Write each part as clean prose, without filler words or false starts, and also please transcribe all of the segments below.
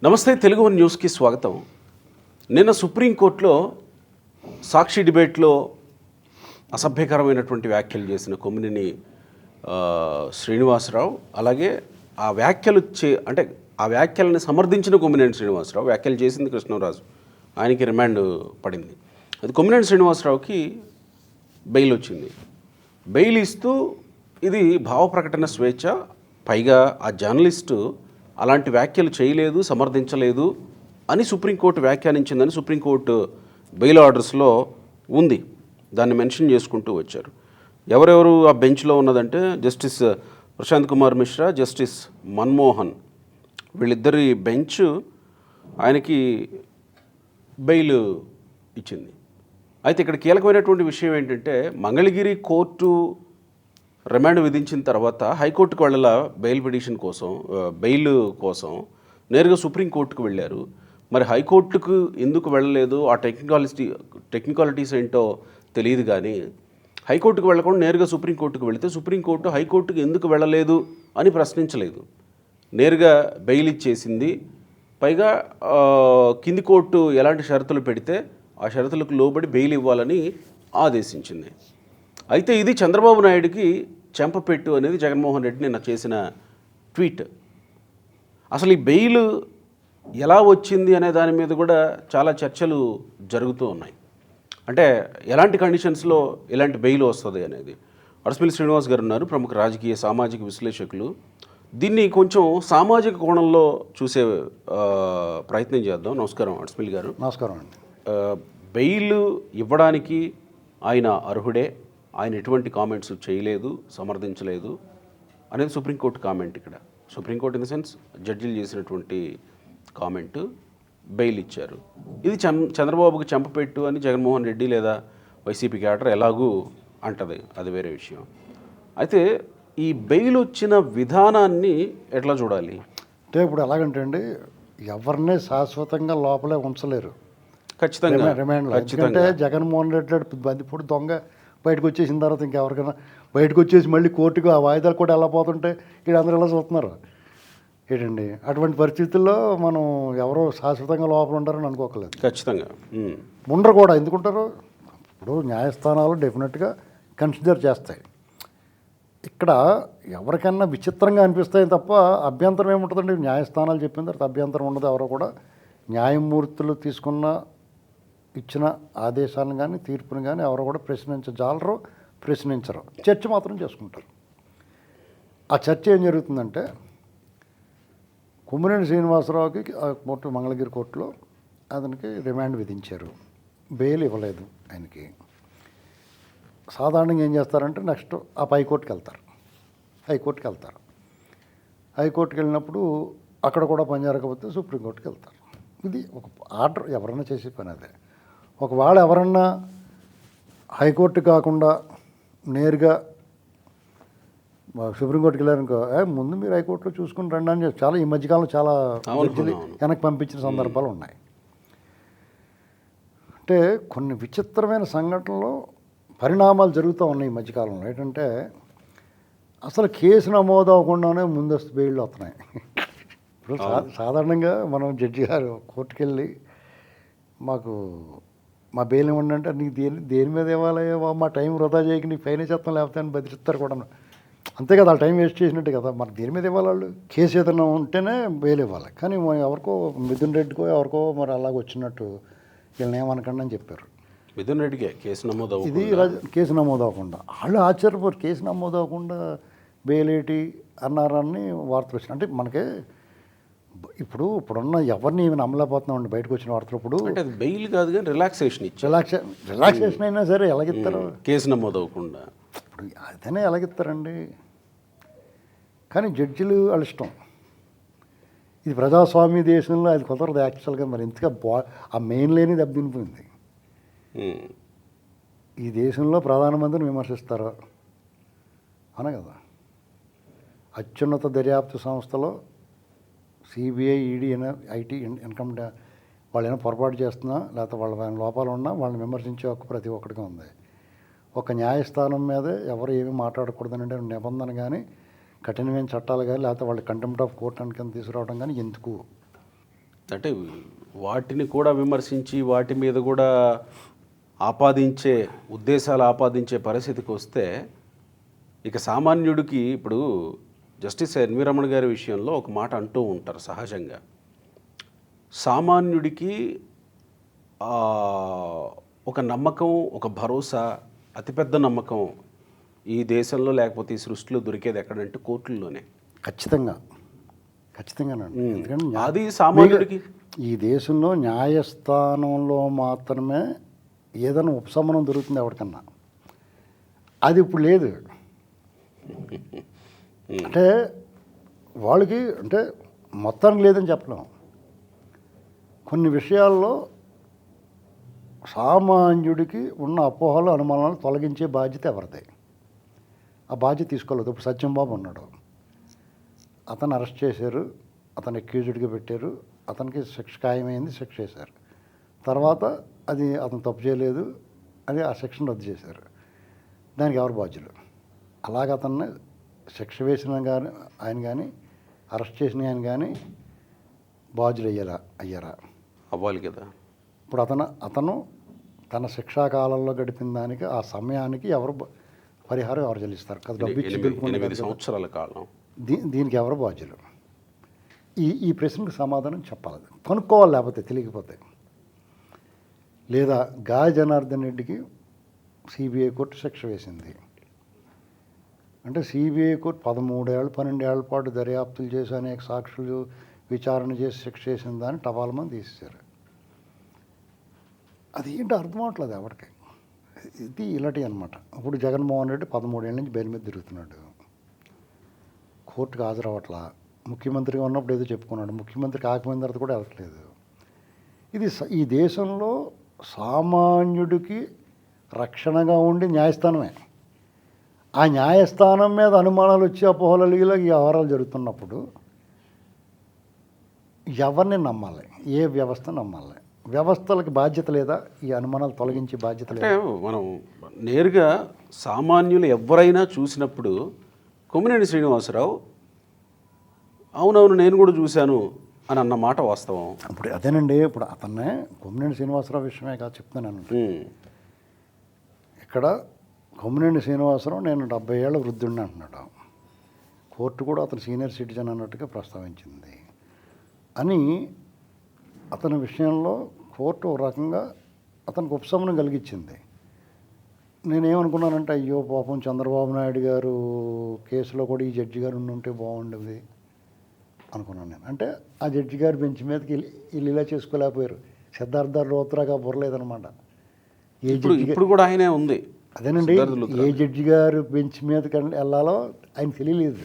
నమస్తే, తెలుగు వన్ న్యూస్కి స్వాగతం. నిన్న సుప్రీంకోర్టులో సాక్షి డిబేట్లో అసభ్యకరమైనటువంటి వ్యాఖ్యలు చేసిన కొమ్మినేని శ్రీనివాసరావు, అలాగే ఆ వ్యాఖ్యలు అంటే ఆ వ్యాఖ్యలను సమర్థించిన కొమ్మినేని శ్రీనివాసరావు, వ్యాఖ్యలు చేసింది కృష్ణరాజు, ఆయనకి రిమాండ్ పడింది. అది కొమ్మినేని శ్రీనివాసరావుకి బెయిల్ వచ్చింది. బెయిల్ ఇస్తూ ఇది భావ ప్రకటన స్వేచ్ఛ, పైగా ఆ జర్నలిస్టు అలాంటి వ్యాఖ్యలు చేయలేదు, సమర్థించలేదు అని సుప్రీంకోర్టు వ్యాఖ్యానించిందని సుప్రీంకోర్టు బెయిల్ ఆర్డర్స్లో ఉంది. దాన్ని మెన్షన్ చేసుకుంటూ వచ్చారు. ఎవరెవరు ఆ బెంచ్లో ఉన్నదంటే జస్టిస్ ప్రశాంత్ కుమార్ మిశ్రా, జస్టిస్ మన్మోహన్, వీళ్ళిద్దరి బెంచ్ ఆయనకి బెయిల్ ఇచ్చింది. అయితే ఇక్కడ కీలకమైనటువంటి విషయం ఏంటంటే, మంగళగిరి కోర్టు రిమాండ్ విధించిన తర్వాత హైకోర్టుకు వెళ్ళాల బెయిల్ పిటిషన్ కోసం, బెయిల్ కోసం నేరుగా సుప్రీంకోర్టుకు వెళ్ళారు. మరి హైకోర్టుకు ఎందుకు వెళ్ళలేదు, ఆ టెక్నికాలిటీస్ ఏంటో తెలియదు. కానీ హైకోర్టుకు వెళ్ళకుండా నేరుగా సుప్రీంకోర్టుకు వెళితే సుప్రీంకోర్టు హైకోర్టుకు ఎందుకు వెళ్ళలేదు అని ప్రశ్నించలేదు, నేరుగా బెయిల్ ఇచ్చేసింది. పైగా కింది కోర్టు ఎలాంటి షరతులు పెడితే ఆ షరతులకు లోబడి బెయిల్ ఇవ్వాలని ఆదేశించింది. అయితే ఇది చంద్రబాబు నాయుడికి చెంపపెట్టు అనేది జగన్మోహన్ రెడ్డి నిన్న చేసిన ట్వీట్. అసలు ఈ బెయిల్ ఎలా వచ్చింది అనే దాని మీద కూడా చాలా చర్చలు జరుగుతూ ఉన్నాయి. అంటే ఎలాంటి కండిషన్స్లో ఇలాంటి బెయిల్ వస్తుంది అనేది. అడస్మిల్లి శ్రీనివాస్ గారు ఉన్నారు, ప్రముఖ రాజకీయ సామాజిక విశ్లేషకులు. దీన్ని కొంచెం సామాజిక కోణంలో చూసే ప్రయత్నం చేద్దాం. నమస్కారం అడస్మిల్లి గారు. నమస్కారం అండి. బెయిల్ ఇవ్వడానికి ఆయన అర్హుడే, ఆయన ఎటువంటి కామెంట్స్ చేయలేదు, సమర్థించలేదు అనేది సుప్రీంకోర్టు కామెంట్. ఇక్కడ సుప్రీంకోర్టు ఇన్ ద సెన్స్ జడ్జిలు చేసినటువంటి కామెంటు, బెయిల్ ఇచ్చారు. ఇది చంద్రబాబుకి చెంపపెట్టు అని జగన్మోహన్ రెడ్డి లేదా వైసీపీ క్యాడర్ ఎలాగూ అంటది, అది వేరే విషయం. అయితే ఈ బెయిల్ వచ్చిన విధానాన్ని ఎట్లా చూడాలి అంటే ఇప్పుడు ఎలాగంటే అండి, ఎవరిని శాశ్వతంగా లోపలే ఉంచలేరు. ఖచ్చితంగా రిమాండ్లో. ఎందుకంటే జగన్మోహన్ రెడ్డి బందిపూడి దొంగ బయటకు వచ్చేసిన తర్వాత ఇంకెవరికైనా బయటకు వచ్చేసి మళ్ళీ కోర్టుకు ఆ వాయిదాలు కూడా ఎలా పోతుంటే ఇక్కడ అందరూ ఎలా చూస్తున్నారు ఏంటండి. అటువంటి పరిస్థితుల్లో మనం ఎవరో శాశ్వతంగా లోపల ఉంటారని అనుకోకలేదు. ఖచ్చితంగా ఉండరు కూడా. ఎందుకుంటారు? ఇప్పుడు న్యాయస్థానాలు డెఫినెట్గా కన్సిడర్ చేస్తాయి. ఇక్కడ ఎవరికన్నా విచిత్రంగా అనిపిస్తాయి తప్ప అభ్యంతరం ఏముంటుందండి. న్యాయస్థానాలు చెప్పిన తర్వాత అభ్యంతరం ఉండదు. ఎవరో కూడా న్యాయమూర్తులు ఇచ్చిన ఆదేశాలను కానీ తీర్పును కానీ ఎవరు కూడా ప్రశ్నించరు. చర్చ మాత్రం చేసుకుంటారు. ఆ చర్చ ఏం జరుగుతుందంటే, కొమ్మినేని శ్రీనివాసరావుకి మంగళగిరి కోర్టులో అతనికి రిమాండ్ విధించారు. బెయిల్ ఇవ్వలేదు ఆయనకి. సాధారణంగా ఏం చేస్తారంటే నెక్స్ట్ ఆ హైకోర్టుకి వెళ్తారు. హైకోర్టుకి వెళ్ళినప్పుడు అక్కడ కూడా పని జరగకపోతే సుప్రీంకోర్టుకి వెళ్తారు. ఇది ఒక ఆర్డర్, ఎవరైనా చేసే పని అదే. ఒకవేళ ఎవరన్నా హైకోర్టు కాకుండా నేరుగా సుప్రీంకోర్టుకి వెళ్ళారనుకో, ముందు మీరు హైకోర్టులో చూసుకుని రండి అని చాలా ఈ మధ్యకాలంలో చాలా వెనక్కి పంపించిన సందర్భాలు ఉన్నాయి. అంటే కొన్ని విచిత్రమైన సంఘటనలు, పరిణామాలు జరుగుతూ ఉన్నాయి ఈ మధ్యకాలంలో. ఏంటంటే అసలు కేసు నమోదు అవ్వకుండానే ముందస్తు బెయిళ్ళు వస్తున్నాయి. ఇప్పుడు సాధారణంగా మనం జడ్జి గారు కోర్టుకు వెళ్ళి మా బెయిల్ ఇవ్వండి అంటే, నీకు దేని మీద ఇవ్వాలి, మా టైం వృధా చేయక నీకు ఫైన్ చేస్తాం లేకపోతే అని బెదిరిస్తారు కూడా. అంతే కదా, వాళ్ళ టైం వేస్ట్ చేసినట్టు కదా. మనకు దేని మీద ఇవ్వాలి? వాళ్ళు కేసు ఏదైనా ఉంటేనే బెయిల్ ఇవ్వాలి. కానీ ఎవరికో మిథున్ రెడ్డికో ఎవరికో మరి అలాగ వచ్చినట్టు వీళ్ళని ఏమనకండి అని చెప్పారు. మిథున్ రెడ్డికే కేసు నమోదు, ఇది ఇలా కేసు నమోదు అవ్వకుండా వాళ్ళు ఆశ్చర్యపోరు. కేసు నమోదు అవ్వకుండా బెయిల్ ఏంటి అన్నారని వార్తలు వచ్చినాయి. అంటే మనకి ఇప్పుడున్న ఎవరిని నమ్మలేకపోతున్నామండి బయటకు వచ్చిన వార్తలు. ఇప్పుడు అంటే అది బెయిల్ కాదు కానీ రిలాక్సేషన్ అయినా సరే ఎలాగిస్తారు? కేసు నమోదు అవ్వకుండా ఇప్పుడు అదనే ఎలాగిస్తారండి. కానీ జడ్జిలు వాళ్ళ ఇష్టం. ఇది ప్రజాస్వామ్య దేశంలో అది కుదరదు యాక్చువల్గా. మరి ఇంతగా ఆ మెయిన్ లేని దెబ్బతినిపోయింది. ఈ దేశంలో ప్రధానమంత్రిని విమర్శిస్తారు అన కదా. అత్యున్నత దర్యాప్తు సంస్థలో సిబిఐ, ఈడీ, ఐటీ, ఇన్కమ్ వాళ్ళు ఏమైనా పొరపాటు చేస్తున్నా లేకపోతే వాళ్ళ లోపాలు ఉన్నా వాళ్ళని విమర్శించే హక్కు ప్రతి ఒక్కడిగా ఉంది. ఒక న్యాయస్థానం మీద ఎవరు ఏమీ మాట్లాడకూడదనే నిబంధన కానీ, కఠినమైన చట్టాలు కానీ, లేకపోతే వాళ్ళ కంటెంప్ట్ ఆఫ్ కోర్ట్ అని కింద తీసుకురావడం కానీ ఎందుకు? అంటే వాటిని కూడా విమర్శించి వాటి మీద కూడా ఉద్దేశాలు ఆపాదించే పరిస్థితికి వస్తే ఇక సామాన్యుడికి ఇప్పుడు జస్టిస్ ఎన్వి రమణ గారి విషయంలో ఒక మాట అంటూ ఉంటారు సహజంగా. సామాన్యుడికి ఒక నమ్మకం, ఒక భరోసా, అతిపెద్ద నమ్మకం ఈ దేశంలో లేకపోతే ఈ సృష్టిలో దొరికేది ఎక్కడంటే కోర్టుల్లోనే. ఖచ్చితంగానండి. ఎందుకంటే అది సామాన్యుడికి ఈ దేశంలో న్యాయస్థానంలో మాత్రమే ఏదైనా ఉపశమనం దొరుకుతుంది ఎవరికన్నా. అది ఇప్పుడు లేదు. అంటే వాళ్ళకి అంటే మొత్తానికి లేదని చెప్పలేం. కొన్ని విషయాల్లో సామాన్యుడికి ఉన్న అపోహలు, అనుమానాలు తొలగించే బాధ్యత ఎవరిదే. ఆ బాధ్యత తీసుకోలేదు. ఇప్పుడు సత్యంబాబు ఉన్నాడు, అతను అరెస్ట్ చేశారు, అతను అక్యూజ్డ్గా పెట్టారు, అతనికి శిక్ష ఖాయమైంది, శిక్ష చేశారు. తర్వాత అది అతను తప్పు చేయలేదు అని ఆ శిక్షను రద్దు చేశారు. దానికి ఎవరు బాధ్యులు? అలాగ అతన్ని శిక్ష వేసిన కానీ ఆయన కానీ అరెస్ట్ చేసిన ఆయన కానీ బాధ్యులు అయ్యారా? అవ్వాలి కదా. ఇప్పుడు అతను తన శిక్షాకాలంలో గడిపిన దానికి ఆ సమయానికి పరిహారం ఎవరు చెల్లిస్తారు కదా? డబ్బు ఇచ్చి 8 సంవత్సరాల కాలం. దీనికి ఎవరు బాధ్యులు? ఈ ప్రశ్నకు సమాధానం చెప్పాలి, కనుక్కోవాలి, లేకపోతే తెలియకపోతే. లేదా గాయ జనార్దన్ రెడ్డికి సిబిఐ కోర్టు శిక్ష వేసింది అంటే సిబిఐ కోర్టు 13 ఏళ్ళు 12 ఏళ్ల పాటు దర్యాప్తులు చేసి అనేక సాక్షులు విచారణ చేసి శిక్ష చేసిన దాన్ని టపాలమని తీసేశారు. అది ఏంటో అర్థం అవట్లేదు ఎవరికి. ఇది ఇలాంటివి అనమాట. ఇప్పుడు జగన్మోహన్ రెడ్డి 13 ఏళ్ళ నుంచి బెయిల్ మీద తిరుగుతున్నాడు, కోర్టుకు హాజరవ్వట్లా. ముఖ్యమంత్రిగా ఉన్నప్పుడు ఏదో చెప్పుకున్నాడు, ముఖ్యమంత్రి కాకపోయిన తర్వాత కూడా వెళ్ళట్లేదు. ఇది ఈ దేశంలో సామాన్యుడికి రక్షణగా ఉండి న్యాయస్థానమే. ఆ న్యాయస్థానం మీద అనుమానాలు వచ్చి అపోహలు ఈ వ్యవహారాలు జరుగుతున్నప్పుడు ఎవరిని నమ్మాలి? ఏ వ్యవస్థ నమ్మాలి? వ్యవస్థలకు బాధ్యత లేదా? ఈ అనుమానాలు తొలగించే బాధ్యత లేదా? మనం నేరుగా సామాన్యులు ఎవరైనా చూసినప్పుడు కొమ్మినేని శ్రీనివాసరావు అవునవును నేను కూడా చూశాను అని అన్న మాట వాస్తవం. ఇప్పుడు అదేనండి, ఇప్పుడు అతన్నే కొమ్మినేని శ్రీనివాసరావు విషయమే కాదు చెప్తున్నాను. ఇక్కడ కొమ్మినేని శ్రీనివాసరావు నేను 70 ఏళ్ళ వృద్ధుడిని అంటున్నాడు. కోర్టు కూడా అతను సీనియర్ సిటిజన్ అన్నట్టుగా ప్రస్తావించింది అని. అతని విషయంలో కోర్టు ఒక రకంగా అతనికి ఉపశమనం కలిగించింది. నేనేమనుకున్నానంటే అయ్యో పాపం చంద్రబాబు నాయుడు గారు కేసులో కూడా ఈ జడ్జి గారు ఉంటే బాగుండేది అనుకున్నాను నేను. అంటే ఆ జడ్జి గారి బెంచ్ మీదకి వీళ్ళు ఇలా చేసుకోలేకపోయారు. సిద్ధార్థ లోత్రాగా బుర్రలేదనమాట. ఇప్పుడు కూడా ఆయనే ఉంది. అదేనండి, ఏ జడ్జి గారు బెంచ్ మీదకి వెళ్ళాలో ఆయన తెలియలేదు.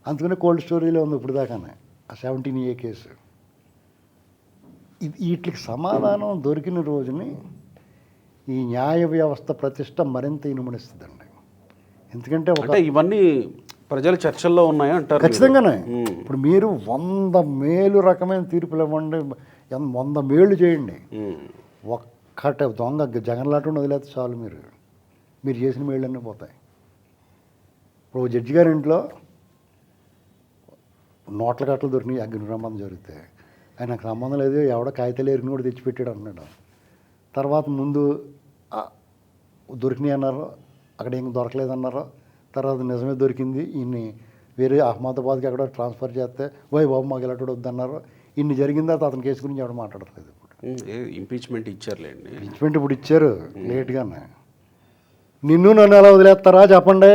అందుకనే కోల్డ్ స్టోరీలో ఉంది ఇప్పుడు దాకానే ఆ 17A కేసు. వీటికి సమాధానం దొరికిన రోజుని ఈ న్యాయ వ్యవస్థ ప్రతిష్ట మరింత ఇనుమనిస్తుందండి. ఎందుకంటే ఇవన్నీ ప్రజల చర్చల్లో ఉన్నాయా అంటారు? ఖచ్చితంగానే. ఇప్పుడు మీరు 100 మేలు రకమైన తీర్పులు ఇవ్వండి, 100 మేలు చేయండి, ఒక్కటే దొంగ జగన్లాంటి వదిలేస్తే చాలు, మీరు చేసిన మేళ్ళన్నీ పోతాయి. ఇప్పుడు జడ్జి గారి ఇంట్లో నోట్ల కట్టలు దొరికినాయి, అగ్ని ప్రమాదం జరిగితే ఆయన నాకు సంబంధం లేదు, ఎవడో కాగితాలు ఎరిగిన కూడా తెచ్చిపెట్టాడు అన్నాడు. తర్వాత ముందు దొరికినాయి అన్నారు, అక్కడ ఏం దొరకలేదన్నారు. తర్వాత నిజమే దొరికింది, ఇన్ని వేరే అహ్మదాబాద్కి ఎక్కడో ట్రాన్స్ఫర్ చేస్తే బాబు మాకు ఇలాంటి వద్దన్నారు. ఇన్ని జరిగిన తర్వాత అతని కేసు గురించి ఎవడ మాట్లాడలేదు. ఇప్పుడు ఇంపీచ్మెంట్ ఇచ్చారులేండి. ఇంపీచ్మెంట్ ఇప్పుడు ఇచ్చారు లేట్గానే. నన్ను ఎలా వదిలేస్తారా చెప్పండి.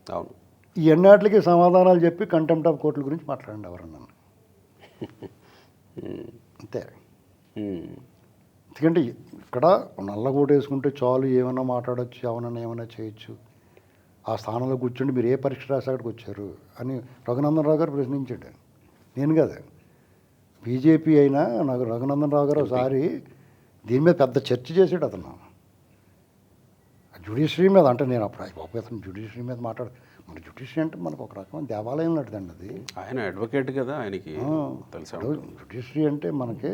అవును, ఈ ఎన్నాటికి సమాధానాలు చెప్పి కంటెంప్ట్ ఆఫ్ కోర్టుల గురించి మాట్లాడండి ఎవరన్నా. అంతే. ఎందుకంటే ఇక్కడ నల్లగోటు వేసుకుంటే చాలు, ఏమైనా మాట్లాడచ్చు, ఎవరైనా ఏమైనా చేయొచ్చు, ఆ స్థానంలో కూర్చుండి మీరు ఏ పరీక్ష రాసి అక్కడికి వచ్చారు అని రఘునందన్ రావు గారు ప్రశ్నించాడు. నేను కదా బీజేపీ అయినా నాకు రఘునందన్ రావు గారు ఒకసారి దీని మీద పెద్ద చర్చ చేసాడు అతను. జ్యుడిషియరీ మీద అంటే నేను అప్పుడు బాబు అతను జ్యుడిషియరీ మీద మన జ్యుడిషియరీ అంటే మనకు ఒక రకమైన దేవాలయం లాంటిదండి అది. ఆయన అడ్వకేట్ కదా, ఆయనకి తెలుసు. జ్యుడిషియరీ అంటే మనకి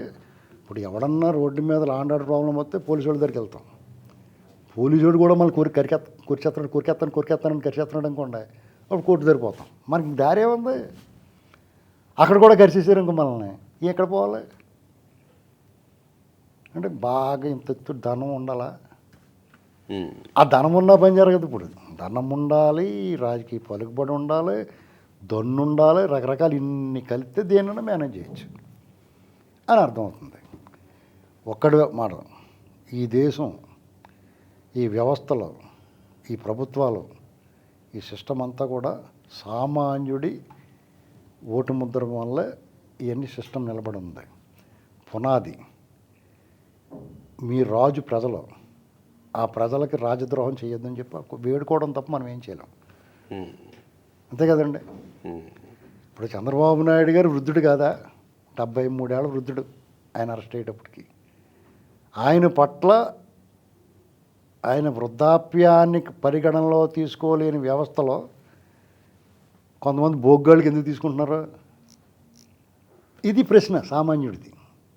ఇప్పుడు ఎవడన్నా రోడ్డు మీద లాండ్ ఆర్డర్ ప్రాబ్లం వస్తే పోలీసు వాళ్ళ దగ్గరికి వెళ్తాం. పోలీసు వాడు కూడా మళ్ళీ కొరికేస్తాను కరిచేస్తున్నాడు అనుకోండి, అప్పుడు కోర్టు సరిపోతాం. మనకి దారి ఏముంది? అక్కడ కూడా కరిచేసారు ఇంక మనల్ని ఎక్కడ పోవాలి అంటే బాగా ఇంత ఎత్తు ధనం ఉండాలా ఆ ధనం ఉన్నా పని జరగదు ఇప్పుడు ధనం ఉండాలి రాజకీయ పలుకుబడి ఉండాలి దన్ను ఉండాలి రకరకాలు ఇన్ని కలిపితే దేనైనా మేనేజ్ చేయొచ్చు అని అర్థమవుతుంది ఒక్కడి మాట ఈ దేశం ఈ వ్యవస్థలో ఈ ప్రభుత్వాలు ఈ సిస్టమ్ అంతా కూడా సామాన్యుడి ఓటు ముద్ర వల్ల ఇవన్నీ సిస్టమ్ నిలబడి ఉంది పునాది మీ రాజు ప్రజలు ఆ ప్రజలకి రాజద్రోహం చేయొద్దని చెప్పి వేడుకోవడం తప్ప మనం ఏం చేయలేం అంతే కదండి ఇప్పుడు చంద్రబాబు నాయుడు గారు వృద్ధుడు కాదా 73 ఏళ్ళ వృద్ధుడు ఆయన అరెస్ట్ అయ్యేటప్పటికి ఆయన పట్ల ఆయన వృద్ధాప్యాన్ని పరిగణనలో తీసుకోలేని వ్యవస్థలో కొంతమంది బోగ్గాళ్ళకి ఎందుకు తీసుకుంటున్నారు ఇది ప్రశ్న సామాన్యుడిది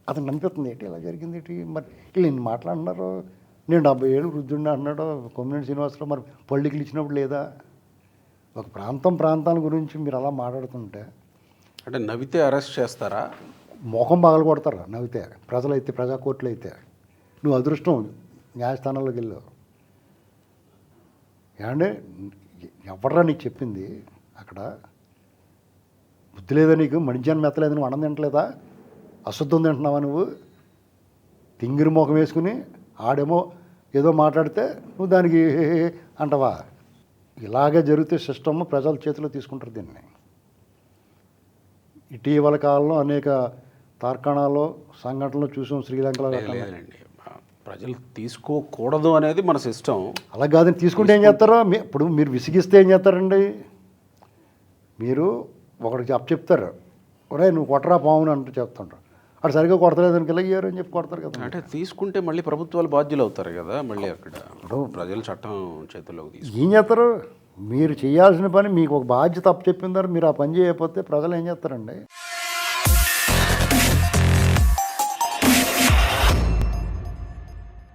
అతను అనిపిస్తుంది ఏంటి ఇలా జరిగింది ఏంటి మరి వీళ్ళు నేను మాట్లాడినారు నేను 70 ఏళ్ళు వృద్ధుడిని అన్నాడు కొమ్మినేని శ్రీనివాసరావు మరి పొలిటికల్ ఇచ్చినప్పుడు లేదా ఒక ప్రాంతాల గురించి మీరు అలా మాట్లాడుతుంటే అంటే నవ్వితే అరెస్ట్ చేస్తారా మోకం పగలు కొడతారు నవ్వితే ప్రజలైతే ప్రజా కోర్టులు అయితే నువ్వు అదృష్టం న్యాయస్థానాల్లోకి వెళ్ళావు ఏమంటే ఎవడరా నీకు చెప్పింది అక్కడ బుద్ధి లేదా నీకు మణిజ్యాన్ని మెత్తలేదు నువ్వు అన్నం తింటలేదా అశుద్ధం తింటున్నావా నువ్వు తింగిరి ముఖం వేసుకుని ఆడేమో ఏదో మాట్లాడితే నువ్వు దానికి అంటవా ఇలాగే జరిగితే సిస్టమ్ ప్రజల చేతిలో తీసుకుంటారు దీన్ని ఇటీవల కాలంలో అనేక తార్కాణాల్లో సంఘటనలు చూసాం శ్రీలంకలో లేదండి ప్రజలు తీసుకోకూడదు అనేది మన సిస్టమ్ అలా కాదని తీసుకుంటే ఏం చేస్తారో ఇప్పుడు మీరు విసిగిస్తే ఏం చేస్తారండి మీరు ఒకరికి చెప్తారు ఒరే నువ్వు కొట్టరా పావును అంటూ చెప్తుంటారు అటు సరిగ్గా కొడతలేదని కలిగారు అని చెప్పి కొడతారు కదా అంటే తీసుకుంటే మళ్ళీ ప్రభుత్వాలు బాధ్యులు అవుతారు కదా మళ్ళీ అక్కడ ప్రజలు చట్టం చేతుల్లోకి తీసుకు ఏం చేస్తారు మీరు చేయాల్సిన పని మీకు ఒక బాధ్యత అప్పు చెప్పిందారు మీరు ఆ పని చేయకపోతే ప్రజలు ఏం చేస్తారండి